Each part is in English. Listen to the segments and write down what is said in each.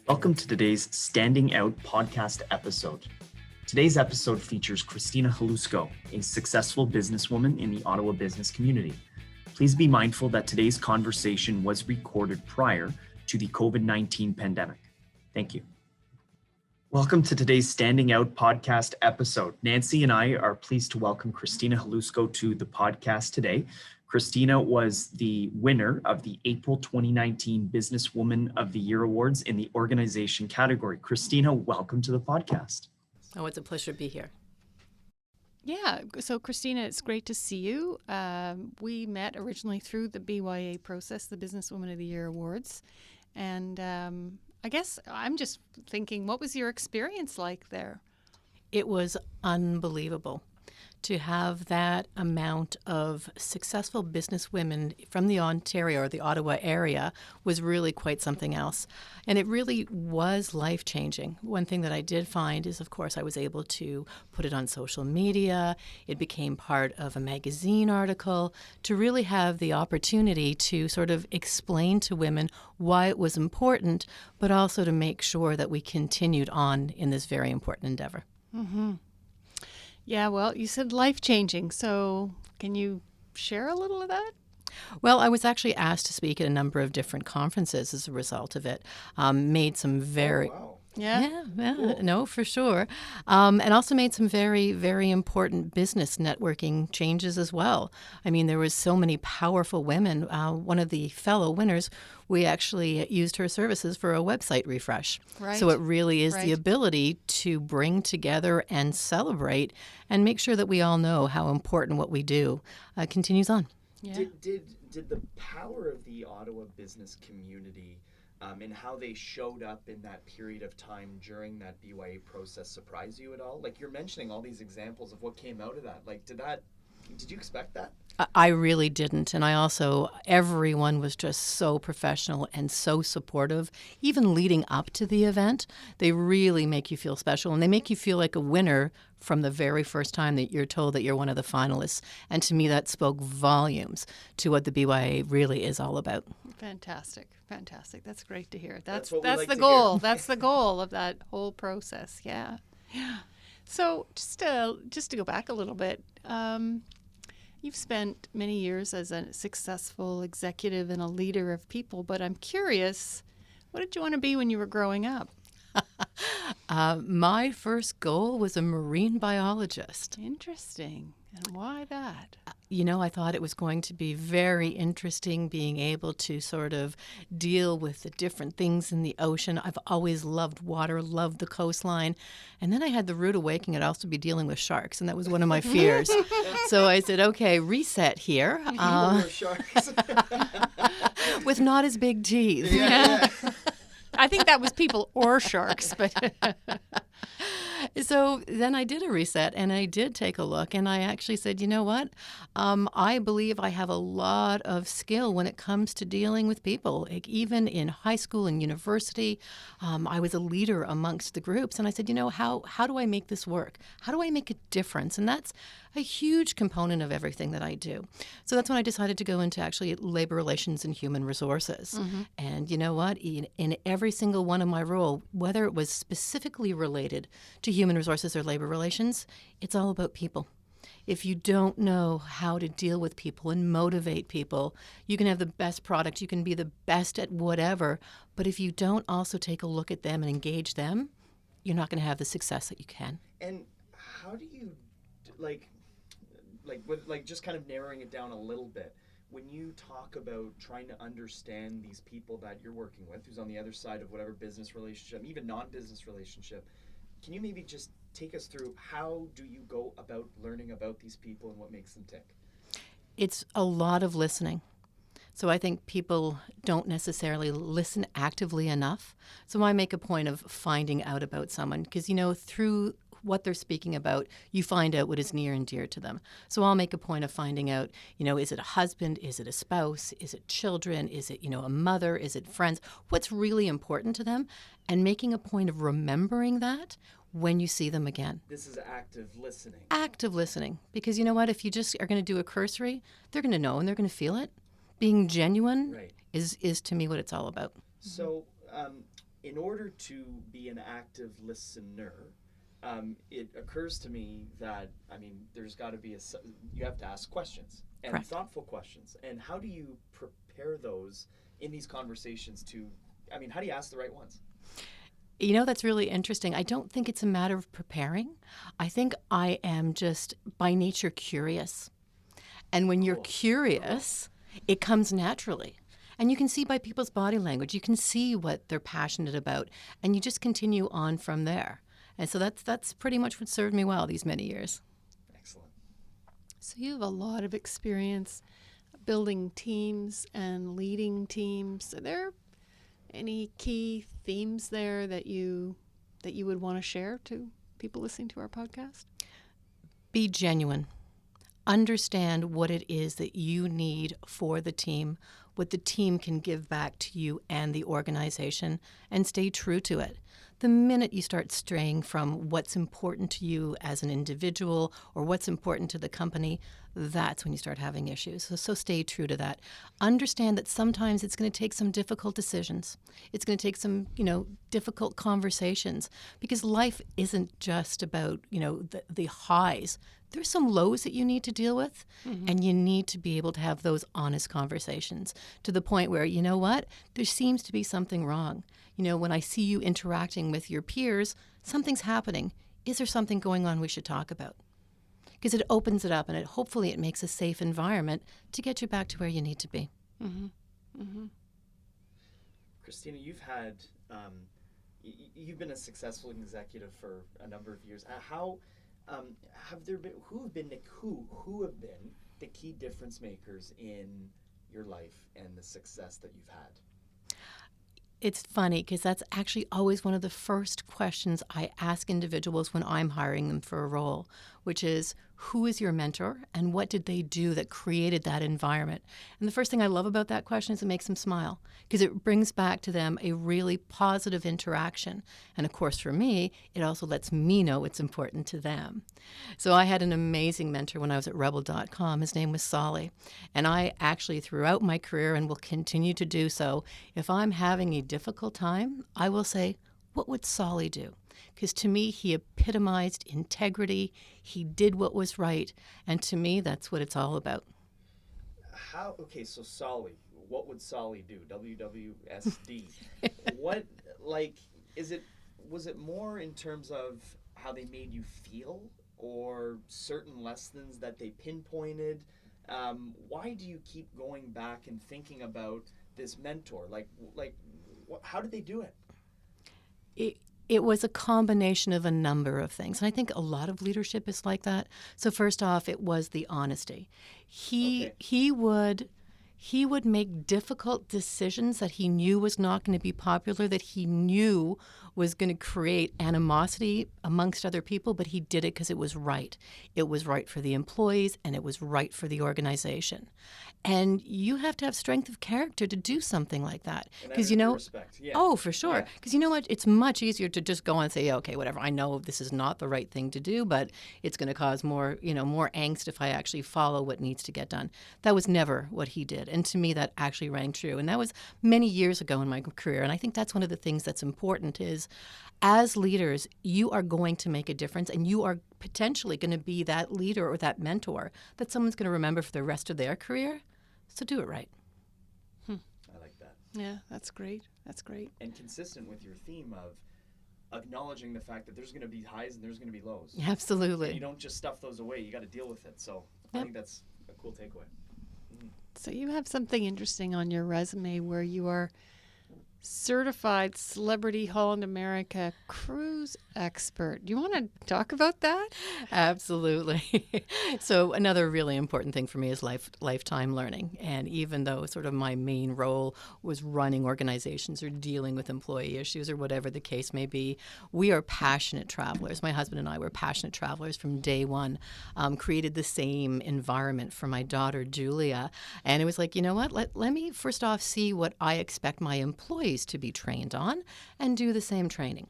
Welcome to today's Standing Out podcast episode. Today's episode features Christina Hlusko, a successful businesswoman in the Ottawa business community. Please be mindful that today's conversation was recorded prior to the COVID-19 pandemic. Thank you. Welcome to today's Standing Out podcast episode. Nancy and I are pleased to welcome Christina Hlusko to the podcast today. Christina was the winner of the April 2019 Businesswoman of the Year Awards in the organization category. Christina, welcome to the podcast. Oh, it's a pleasure to be here. Yeah, so Christina, it's great to see you. We met originally through the BYA process, the Businesswoman of the Year Awards. And I guess I'm just thinking, what was your experience like there? It was unbelievable to have that amount of successful businesswomen from the Ontario or the Ottawa area was really quite something else. And it really was life-changing. One thing that I did find is, of course, I was able to put it on social media. It became part of a magazine article to really have the opportunity to sort of explain to women why it was important, but also to make sure that we continued on in this very important endeavor. Mm-hmm. Yeah, well, you said life-changing, so can you share a little of that? Well, I was actually asked to speak at a number of different conferences as a result of it. Made some very... Oh, wow. Yeah. Cool. No, for sure. And also made some very, very important business networking changes as well. I mean, there was so many powerful women. One of the fellow winners, we actually used her services for a website refresh. Right. So it really is Right. the ability to bring together and celebrate and make sure that we all know how important what we do continues on. Yeah. Did the power of the Ottawa business community and how they showed up in that period of time during that BYA process surprise you at all? Like, you're mentioning all these examples of what came out of that. Like, did you expect that? I really didn't. And everyone was just so professional and so supportive, even leading up to the event. They really make you feel special, and they make you feel like a winner from the very first time that you're told that you're one of the finalists. And to me, that spoke volumes to what the BYA really is all about. Fantastic. That's great to hear. That's what we like the to goal. hear. That's the goal of that whole process. Yeah. So just to go back a little bit, you've spent many years as a successful executive and a leader of people, but I'm curious, what did you want to be when you were growing up? My first goal was a marine biologist. Interesting. And why that? I thought it was going to be very interesting being able to sort of deal with the different things in the ocean. I've always loved water, loved the coastline. And then I had the rude awakening I'd also be dealing with sharks, and that was one of my fears. So I said, okay, reset here. Sharks. With not as big teeth. Yeah. I think that was people or sharks, but... So then I did a reset, and I did take a look, and I actually said, you know what? I believe I have a lot of skill when it comes to dealing with people. Like, even in high school and university, I was a leader amongst the groups, and I said, how do I make this work? How do I make a difference? And that's a huge component of everything that I do. So that's when I decided to go into actually labor relations and human resources. Mm-hmm. And you know what? In every single one of my role, whether it was specifically related to human resources or labor relations, it's all about people. If you don't know how to deal with people and motivate people, you can have the best product, you can be the best at whatever, but if you don't also take a look at them and engage them, you're not going to have the success that you can. And how do you, just kind of narrowing it down a little bit, when you talk about trying to understand these people that you're working with, who's on the other side of whatever business relationship, even non-business relationship, can you maybe just take us through how do you go about learning about these people and what makes them tick? It's a lot of listening. So I think people don't necessarily listen actively enough. So I make a point of finding out about someone because, through what they're speaking about, you find out what is near and dear to them. So I'll make a point of finding out, is it a husband? Is it a spouse? Is it children? Is it, a mother? Is it friends? What's really important to them? And making a point of remembering that when you see them again. This is active listening. Active listening. Because you know what? If you just are going to do a cursory, they're going to know and they're going to feel it. Being genuine Right. is to me what it's all about. So in order to be an active listener, it occurs to me that, there's got to be you have to ask questions and Correct. thoughtful questions. And how do you prepare those in these conversations how do you ask the right ones? That's really interesting. I don't think it's a matter of preparing. I think I am just by nature curious. And when you're curious, it comes naturally. And you can see by people's body language, you can see what they're passionate about, and you just continue on from there. And so that's pretty much what served me well these many years. Excellent. So you have a lot of experience building teams and leading teams. Are there any key themes there that you would want to share to people listening to our podcast? Be genuine. Understand what it is that you need for the team, what the team can give back to you and the organization, and stay true to it. The minute you start straying from what's important to you as an individual or what's important to the company, that's when you start having issues. So stay true to that. Understand that sometimes it's going to take some difficult decisions. It's going to take some, difficult conversations, because life isn't just about, the highs. There's some lows that you need to deal with, and you need to be able to have those honest conversations to the point where, you know what, there seems to be something wrong. When I see you interacting with your peers, something's happening. Is there something going on we should talk about? Because it opens it up, and hopefully it makes a safe environment to get you back to where you need to be. Mm-hmm. Mm-hmm. Christina, you've been a successful executive for a number of years. Who have been the key difference makers in your life and the success that you've had? It's funny because that's actually always one of the first questions I ask individuals when I'm hiring them for a role, which is, who is your mentor and what did they do that created that environment? And the first thing I love about that question is it makes them smile, because it brings back to them a really positive interaction. And of course, for me, it also lets me know it's important to them. So I had an amazing mentor when I was at rebel.com. His name was Solly. And I actually, throughout my career, and will continue to do so, if I'm having a difficult time, I will say, what would Solly do? Because to me, he epitomized integrity. He did what was right. And to me, that's what it's all about. So Solly, what would Solly do? WWSD. Was it more in terms of how they made you feel, or certain lessons that they pinpointed? Why do you keep going back and thinking about this mentor? How did they do it? It was a combination of a number of things. And I think a lot of leadership is like that. So first off, it was the honesty. He would make difficult decisions that he knew was not going to be popular, that he knew was going to create animosity amongst other people, but he did it because it was right. It was right for the employees, and it was right for the organization. And you have to have strength of character to do something like that. Because respect. Yeah. Oh, for sure. Because you know what? It's much easier to just go and say, okay, whatever. I know this is not the right thing to do, but it's going to cause more angst if I actually follow what needs to get done. That was never what he did. And to me, that actually rang true. And that was many years ago in my career. And I think that's one of the things that's important is, as leaders, you are going to make a difference, and you are potentially going to be that leader or that mentor that someone's going to remember for the rest of their career. So do it right. I like that. Yeah, that's great. That's great. And consistent with your theme of acknowledging the fact that there's going to be highs and there's going to be lows. Absolutely. And you don't just stuff those away. You got to deal with it. So I think that's a cool takeaway. So you have something interesting on your resume where you are certified Celebrity Holland America cruise expert. Do you want to talk about that? Absolutely. So another really important thing for me is lifetime learning. And even though sort of my main role was running organizations or dealing with employee issues or whatever the case may be, we are passionate travelers. My husband and I were passionate travelers from day one, created the same environment for my daughter, Julia. And it was like, you know what, let me first off see what I expect my employees opportunities to be trained on and do the same training.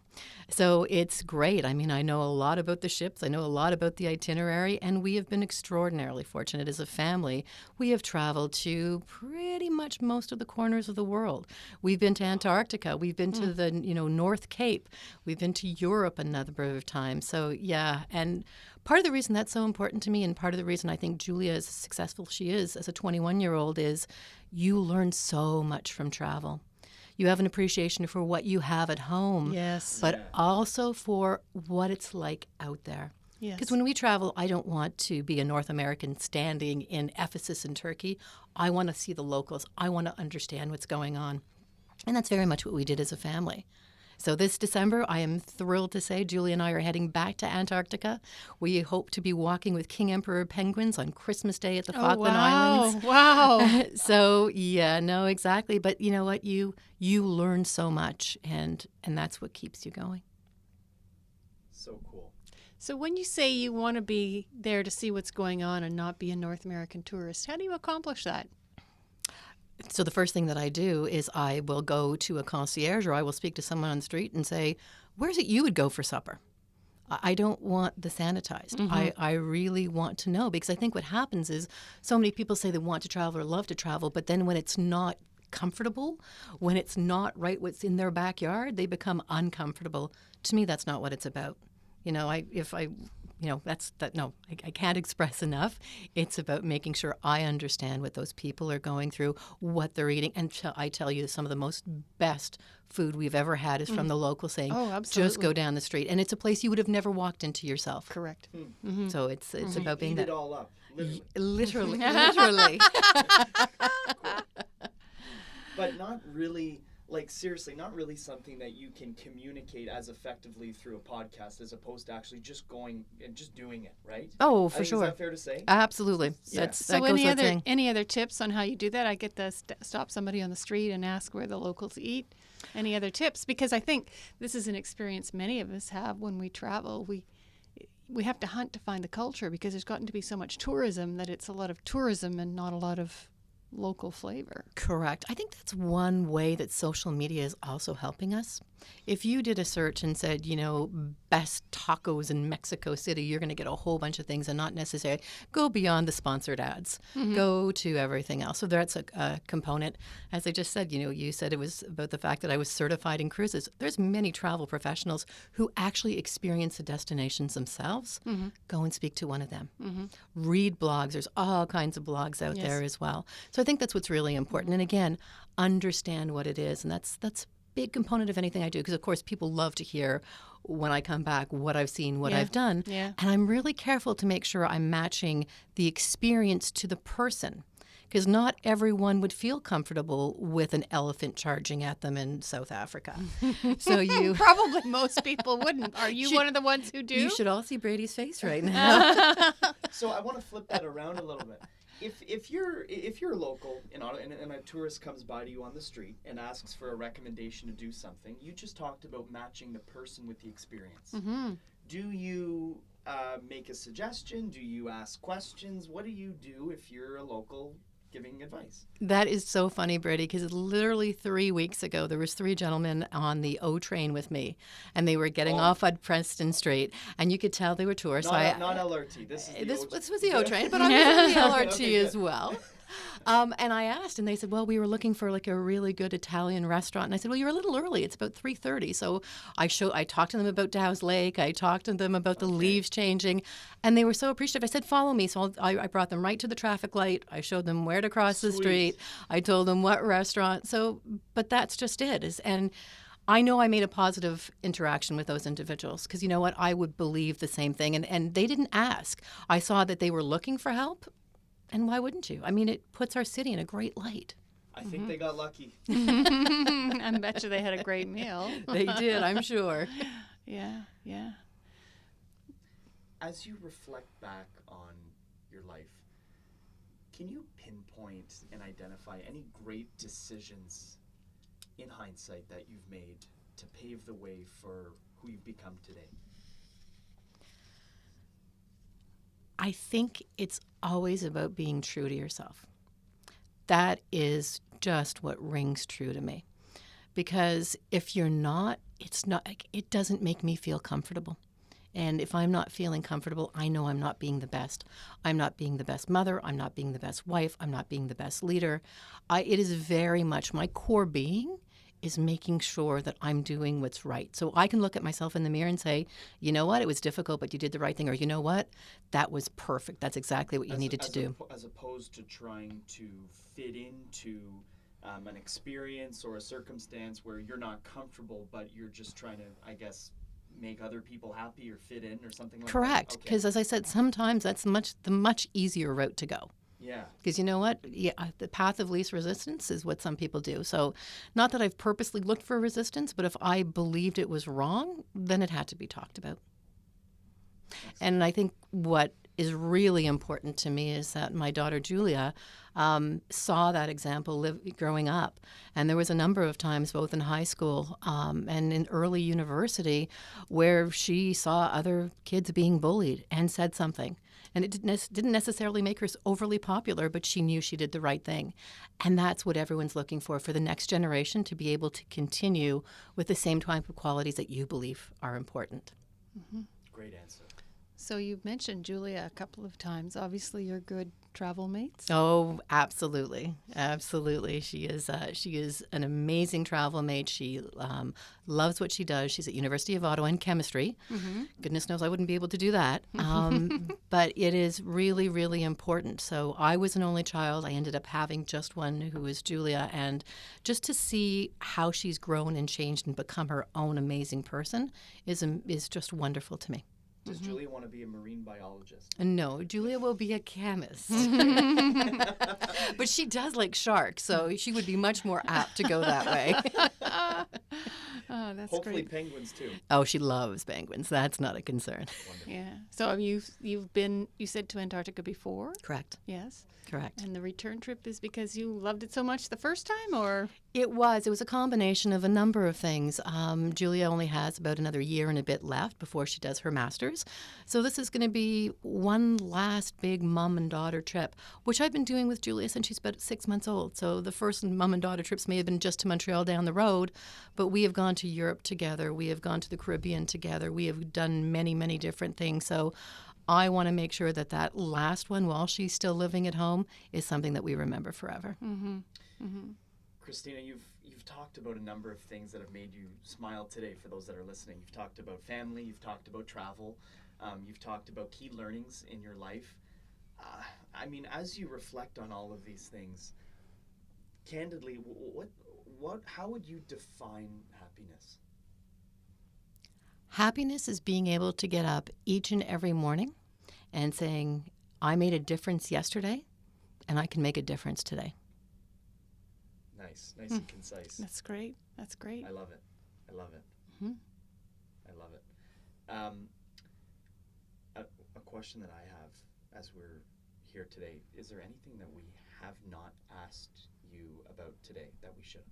So it's great. I mean, I know a lot about the ships. I know a lot about the itinerary, and we have been extraordinarily fortunate as a family. We have traveled to pretty much most of the corners of the world. We've been to Antarctica. We've been to the, North Cape. We've been to Europe a number of times. So, yeah, and part of the reason that's so important to me, and part of the reason I think Julia is as successful she is as a 21-year-old, is you learn so much from travel. You have an appreciation for what you have at home, Yes. but also for what it's like out there. Yes. Because when we travel, I don't want to be a North American standing in Ephesus in Turkey. I want to see the locals. I want to understand what's going on. And that's very much what we did as a family. So this December, I am thrilled to say Julie and I are heading back to Antarctica. We hope to be walking with King Emperor penguins on Christmas Day at the Falkland Islands. Wow. So, yeah, no, exactly. But you know what? You learn so much, and that's what keeps you going. So cool. So when you say you want to be there to see what's going on and not be a North American tourist, how do you accomplish that? So the first thing that I do is I will go to a concierge, or I will speak to someone on the street and say, where's it you would go for supper? I don't want the sanitized. Mm-hmm. I really want to know, because I think what happens is so many people say they want to travel or love to travel, but then when it's not comfortable, when it's not right what's in their backyard, they become uncomfortable. To me, that's not what it's about. I can't express enough. It's about making sure I understand what those people are going through, what they're eating. And I tell you, some of the most best food we've ever had is from the local saying, Oh, absolutely. just go down the street. And it's a place you would have never walked into yourself. Correct. So it's about being Eat that. it all up. Literally. Literally. But not really, like seriously, not really something that you can communicate as effectively through a podcast as opposed to actually just going and just doing it, right? Oh, for sure. Is that fair to say? Absolutely. Yeah. That So goes without saying. any other tips on how you do that? I get to stop somebody on the street and ask where the locals eat. Any other tips? Because I think this is an experience many of us have when we travel. We have to hunt to find the culture, because there's gotten to be so much tourism that it's a lot of tourism and not a lot of local flavor. Correct. I think that's one way that social media is also helping us. If you did a search and said, best tacos in Mexico City, you're going to get a whole bunch of things and not necessarily go beyond the sponsored ads. Go to everything else. So that's a component. As I just said, you said it was about the fact that I was certified in cruises. There's many travel professionals who actually experience the destinations themselves. Go and speak to one of them. Read blogs. There's all kinds of blogs out there as well. So I think that's what's really important. And again, understand what it is. And that's a big component of anything I do, because of course people love to hear when I come back what I've seen, what I've done. Yeah. And I'm really careful to make sure I'm matching the experience to the person, because not everyone would feel comfortable with an elephant charging at them in South Africa. So Probably most people wouldn't. Are you one of the ones who do? You should all see Brady's face right now. So I want to flip that around a little bit. If you're local in Ottawa and a tourist comes by to you on the street and asks for a recommendation to do something, you just talked about matching the person with the experience. Do you make a suggestion? Do you ask questions? What do you do if you're a local giving advice? That is so funny, Brady, because literally 3 weeks ago, there was 3 gentlemen on the O train with me, and they were getting off on Preston Street, and you could tell they were tourists. Not LRT. This was the O train, but I'm on the LRT Okay, as well. And I asked, and they said, well, we were looking for like a really good Italian restaurant. And I said, well, you're a little early. It's about 3:30. So I talked to them about Dow's Lake. I talked to them about the leaves changing. And they were so appreciative. I said, follow me. So I brought them right to the traffic light. I showed them where to cross the street. I told them what restaurant. But that's just it. And I know I made a positive interaction with those individuals, because you know what? I would believe the same thing. And they didn't ask. I saw that they were looking for help. And why wouldn't you? I mean, it puts our city in a great light. I think they got lucky. I bet you they had a great meal. They did, I'm sure. Yeah. As you reflect back on your life, can you pinpoint and identify any great decisions in hindsight that you've made to pave the way for who you've become today? I think it's always about being true to yourself. That is just what rings true to me. because if you're not, it doesn't make me feel comfortable. And if I'm not feeling comfortable, I know I'm not being the best. I'm not being the best mother. I'm not being the best wife. I'm not being the best leader. It is very much my core being is making sure that I'm doing what's right. So I can look at myself in the mirror and say, you know what, it was difficult, but you did the right thing. Or you know what, that was perfect. That's exactly what you needed to do. As opposed to trying to fit into an experience or a circumstance where you're not comfortable, but you're just trying to, I guess, make other people happy or fit in or something like that. Correct. Because as I said, sometimes that's the much easier route to go. Yeah. Because you know what? Yeah, the path of least resistance is what some people do. So not that I've purposely looked for resistance, but if I believed it was wrong, then it had to be talked about. And I think what is really important to me is that my daughter Julia saw that example growing up. And there was a number of times, both in high school and in early university, where she saw other kids being bullied and said something. And it didn't necessarily make her overly popular, but she knew she did the right thing. And that's what everyone's looking for the next generation, to be able to continue with the same type of qualities that you believe are important. Mm-hmm. Great answer. So you've mentioned Julia a couple of times. Obviously, you're good travel mates. Oh, absolutely, absolutely. She is an amazing travel mate. She loves what she does. She's at University of Ottawa in chemistry. Mm-hmm. Goodness knows I wouldn't be able to do that. But it is really, really important. So I was an only child. I ended up having just one, who was Julia, and just to see how she's grown and changed and become her own amazing person is just wonderful to me. Does Julia want to be a marine biologist? No, Julia will be a chemist. But she does like sharks, so she would be much more apt to go that way. Oh, that's Hopefully great. penguins too. Oh, she loves penguins. That's not a concern. Wonderful. Yeah. So you've been, you said, to Antarctica before? Correct. Yes. Correct. And the return trip is because you loved it so much the first time, or? It was a combination of a number of things. Julia only has about another year and a bit left before she does her master's. So this is going to be one last big mom and daughter trip, which I've been doing with Julia since she's about 6 months old. So the first mom and daughter trips may have been just to Montreal down the road, but we have gone to Europe together. We have gone to the Caribbean together. We have done many, many different things. So I want to make sure that last one, while she's still living at home, is something that we remember forever. Mm-hmm. Mm-hmm. Christina, you've talked about a number of things that have made you smile today. For those that are listening, you've talked about family, you've talked about travel, you've talked about key learnings in your life. I mean, as you reflect on all of these things, candidly, how would you define happiness? Happiness is being able to get up each and every morning and saying, I made a difference yesterday, and I can make a difference today. Nice and concise. That's great. That's great. I love it. Mm-hmm. I love it. A question that I have as we're here today, is there anything that we have not asked you about today that we should have?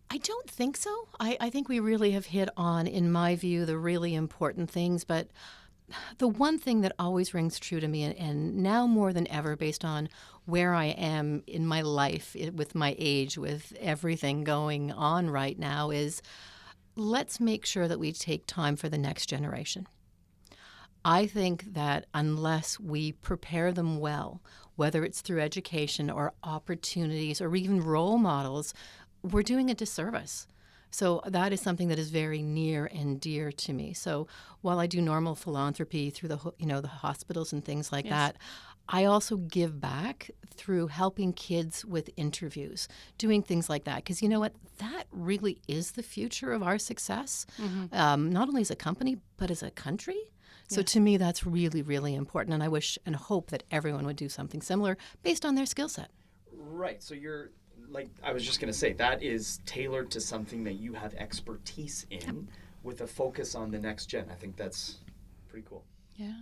I don't think so. I think we really have hit on, in my view, the really important things. But the one thing that always rings true to me, and now more than ever, based on where I am in my life, with my age, with everything going on right now, is let's make sure that we take time for the next generation. I think that unless we prepare them well, whether it's through education or opportunities or even role models, we're doing a disservice. So that is something that is very near and dear to me. So while I do normal philanthropy through the hospitals and things like that, I also give back through helping kids with interviews, doing things like that. Because you know what? That really is the future of our success, not only as a company, but as a country. So to me, that's really, really important. And I wish and hope that everyone would do something similar based on their skill set. Right. So you're, like I was just going to say, that is tailored to something that you have expertise in with a focus on the next gen. I think that's pretty cool. Yeah.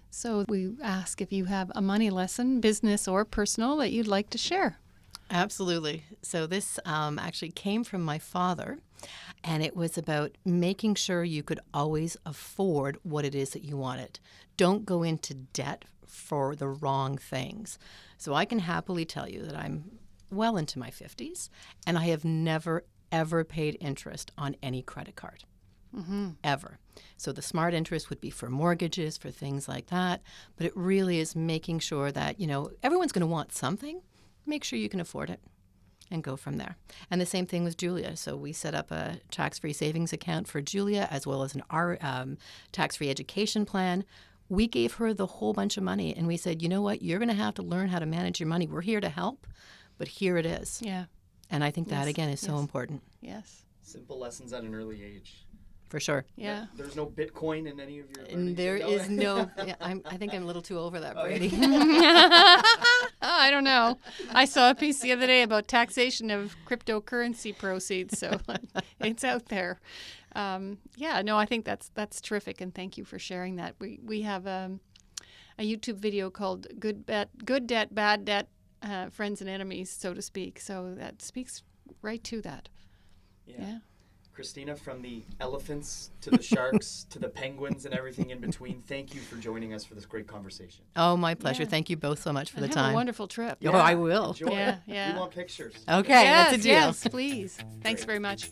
So we ask if you have a money lesson, business or personal, that you'd like to share. Absolutely. So this actually came from my father, and it was about making sure you could always afford what it is that you wanted. Don't go into debt for the wrong things. So I can happily tell you that I'm well into my 50s, and I have never, ever paid interest on any credit card. Ever. So the smart interest would be for mortgages, for things like that. But it really is making sure that, everyone's going to want something. Make sure you can afford it and go from there. And the same thing with Julia. So we set up a tax-free savings account for Julia, as well as an tax-free education plan. We gave her the whole bunch of money, and we said, you know what? You're going to have to learn how to manage your money. We're here to help, but here it is. Yeah. And I think that, again, is so important. Yes. Simple lessons at an early age. For sure. Yeah. There's no Bitcoin in any of your And there is no. Yeah, I think I'm a little too over that, Brady. I don't know. I saw a piece the other day about taxation of cryptocurrency proceeds, so it's out there. I think that's terrific, and thank you for sharing that. We have a YouTube video called "Good Debt, Bad Debt, Friends and Enemies," so to speak. So that speaks right to that. Yeah. Christina, from the elephants to the sharks to the penguins and everything in between, thank you for joining us for this great conversation. Oh, my pleasure. Yeah. Thank you both so much for the Have time. a wonderful trip. Oh, I will. Enjoy. Yeah. We want pictures. Okay, Yes, that's a deal. yes, please. Thanks very much.